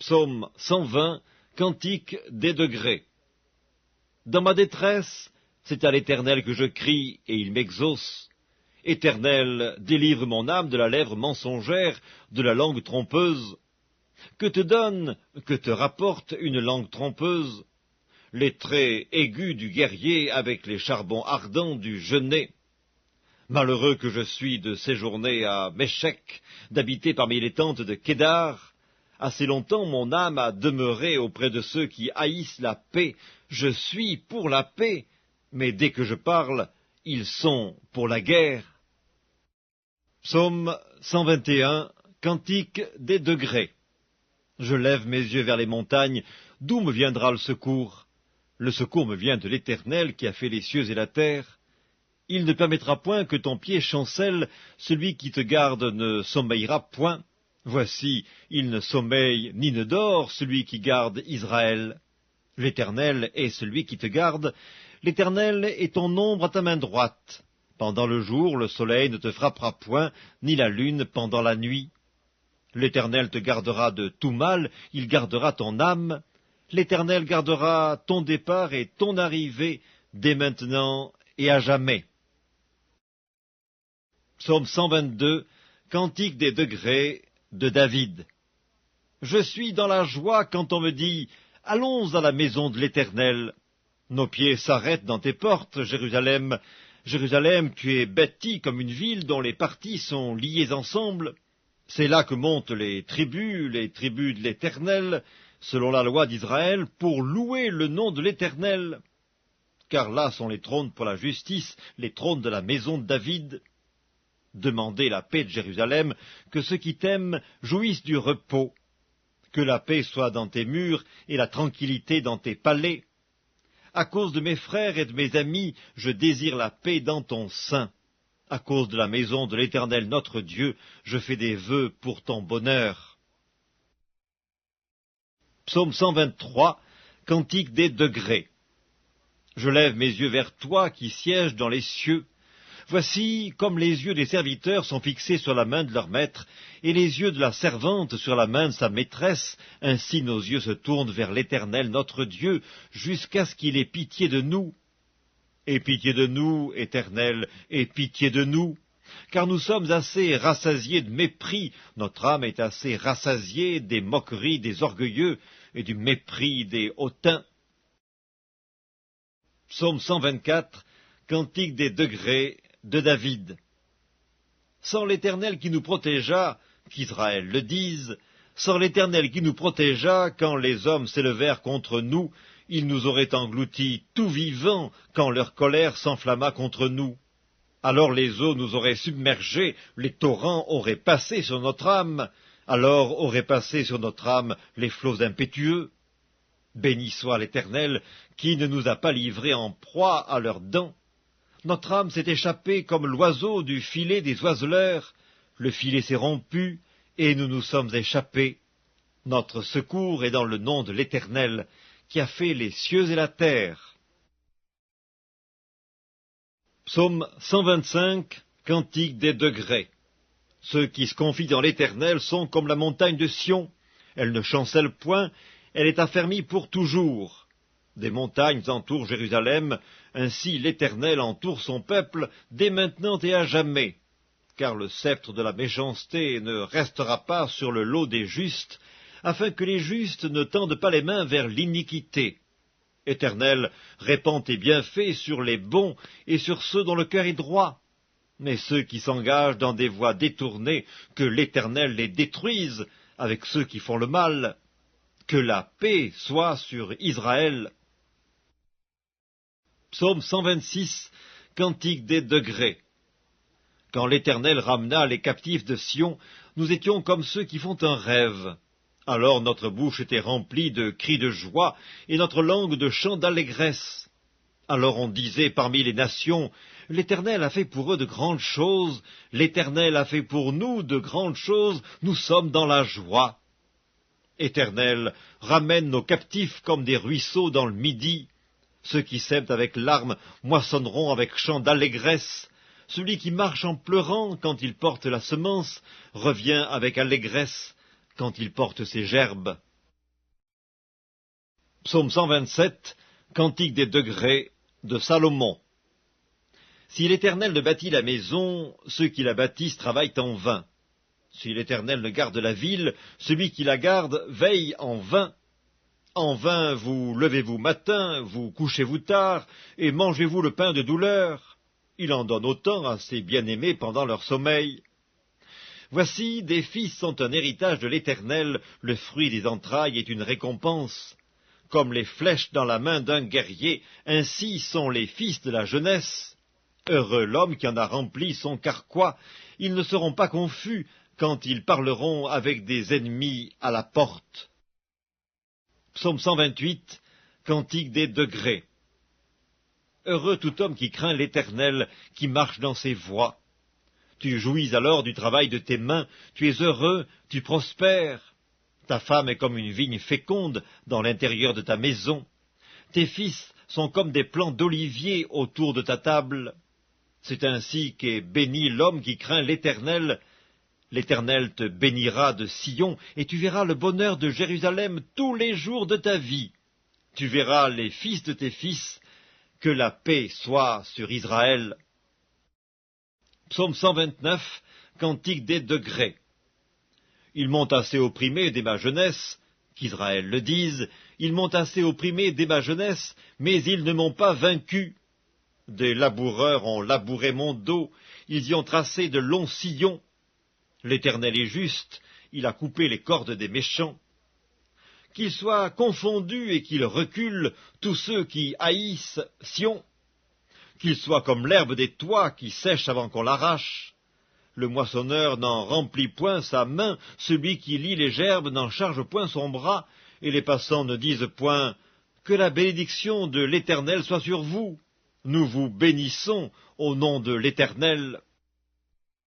Psaume 120, Cantique des degrés. Dans ma détresse, c'est à l'Éternel que je crie, et il m'exauce. Éternel, délivre mon âme de la lèvre mensongère, de la langue trompeuse. Que te donne, que te rapporte une langue trompeuse? Les traits aigus du guerrier avec les charbons ardents du genet. Malheureux que je suis de séjourner à Méchec, d'habiter parmi les tentes de Kédar. Assez longtemps mon âme a demeuré auprès de ceux qui haïssent la paix. Je suis pour la paix, mais dès que je parle, ils sont pour la guerre. Psaume 121, Cantique des degrés. Je lève mes yeux vers les montagnes, d'où me viendra le secours? Le secours me vient de l'Éternel qui a fait les cieux et la terre. Il ne permettra point que ton pied chancelle, celui qui te garde ne sommeillera point. Voici, il ne sommeille ni ne dort, celui qui garde Israël. L'Éternel est celui qui te garde, l'Éternel est ton ombre à ta main droite. Pendant le jour, le soleil ne te frappera point, ni la lune pendant la nuit. L'Éternel te gardera de tout mal, il gardera ton âme. L'Éternel gardera ton départ et ton arrivée, dès maintenant et à jamais. Psaume 122, Cantique des degrés de David. Je suis dans la joie quand on me dit « Allons à la maison de l'Éternel ». Nos pieds s'arrêtent dans tes portes, Jérusalem. Jérusalem, tu es bâtie comme une ville dont les parties sont liées ensemble. C'est là que montent les tribus de l'Éternel, selon la loi d'Israël, pour louer le nom de l'Éternel. Car là sont les trônes pour la justice, les trônes de la maison de David. Demandez la paix de Jérusalem, que ceux qui t'aiment jouissent du repos. Que la paix soit dans tes murs et la tranquillité dans tes palais. À cause de mes frères et de mes amis, je désire la paix dans ton sein. À cause de la maison de l'Éternel notre Dieu, je fais des vœux pour ton bonheur. Psaume 123, Cantique des degrés. Je lève mes yeux vers toi qui sièges dans les cieux. Voici comme les yeux des serviteurs sont fixés sur la main de leur maître, et les yeux de la servante sur la main de sa maîtresse, ainsi nos yeux se tournent vers l'Éternel notre Dieu, jusqu'à ce qu'il ait pitié de nous. Aie pitié de nous, Éternel, aie pitié de nous, car nous sommes assez rassasiés de mépris, notre âme est assez rassasiée des moqueries des orgueilleux et du mépris des hautains. Psaume 124, Cantique des degrés de David. Sans l'Éternel qui nous protégea, qu'Israël le dise, sans l'Éternel qui nous protégea, quand les hommes s'élevèrent contre nous, ils nous auraient engloutis tout vivants quand leur colère s'enflamma contre nous. Alors les eaux nous auraient submergés, les torrents auraient passé sur notre âme, alors auraient passé sur notre âme les flots impétueux. Béni soit l'Éternel qui ne nous a pas livrés en proie à leurs dents. Notre âme s'est échappée comme l'oiseau du filet des oiseleurs. Le filet s'est rompu, et nous nous sommes échappés. Notre secours est dans le nom de l'Éternel, qui a fait les cieux et la terre. Psaume 125, Cantique des degrés. Ceux qui se confient dans l'Éternel sont comme la montagne de Sion. Elle ne chancelle point, elle est affermie pour toujours. Des montagnes entourent Jérusalem, ainsi l'Éternel entoure son peuple, dès maintenant et à jamais. Car le sceptre de la méchanceté ne restera pas sur le lot des justes, afin que les justes ne tendent pas les mains vers l'iniquité. Éternel, répands tes bienfaits sur les bons et sur ceux dont le cœur est droit. Mais ceux qui s'engagent dans des voies détournées, que l'Éternel les détruise avec ceux qui font le mal. Que la paix soit sur Israël. Psaume 126, Cantique des degrés. Quand l'Éternel ramena les captifs de Sion, nous étions comme ceux qui font un rêve. Alors notre bouche était remplie de cris de joie, et notre langue de chants d'allégresse. Alors on disait parmi les nations, l'Éternel a fait pour eux de grandes choses, l'Éternel a fait pour nous de grandes choses, nous sommes dans la joie. Éternel, ramène nos captifs comme des ruisseaux dans le midi. Ceux qui sèment avec larmes moissonneront avec chants d'allégresse. Celui qui marche en pleurant quand il porte la semence revient avec allégresse quand il porte ses gerbes. Psaume 127, Cantique des degrés de Salomon. Si l'Éternel ne bâtit la maison, ceux qui la bâtissent travaillent en vain. Si l'Éternel ne garde la ville, celui qui la garde veille en vain. En vain vous levez-vous matin, vous couchez-vous tard, et mangez-vous le pain de douleur. Il en donne autant à ses bien-aimés pendant leur sommeil. Voici, des fils sont un héritage de l'Éternel, le fruit des entrailles est une récompense. Comme les flèches dans la main d'un guerrier, ainsi sont les fils de la jeunesse. Heureux l'homme qui en a rempli son carquois, ils ne seront pas confus quand ils parleront avec des ennemis à la porte. Psaume 128, Cantique des degrés. Heureux tout homme qui craint l'Éternel, qui marche dans ses voies. Tu jouis alors du travail de tes mains, tu es heureux, tu prospères. Ta femme est comme une vigne féconde dans l'intérieur de ta maison. Tes fils sont comme des plants d'olivier autour de ta table. C'est ainsi qu'est béni l'homme qui craint l'Éternel. L'Éternel te bénira de Sion, et tu verras le bonheur de Jérusalem tous les jours de ta vie. Tu verras les fils de tes fils, que la paix soit sur Israël. Psaume 129, Cantique des degrés. Ils m'ont assez opprimé dès ma jeunesse, qu'Israël le dise, ils m'ont assez opprimé dès ma jeunesse, mais ils ne m'ont pas vaincu. Des laboureurs ont labouré mon dos, ils y ont tracé de longs sillons. L'Éternel est juste, il a coupé les cordes des méchants. Qu'ils soient confondus et qu'ils reculent, tous ceux qui haïssent Sion. Qu'ils soient comme l'herbe des toits qui sèche avant qu'on l'arrache. Le moissonneur n'en remplit point sa main, celui qui lie les gerbes n'en charge point son bras, et les passants ne disent point « Que la bénédiction de l'Éternel soit sur vous ». Nous vous bénissons au nom de l'Éternel.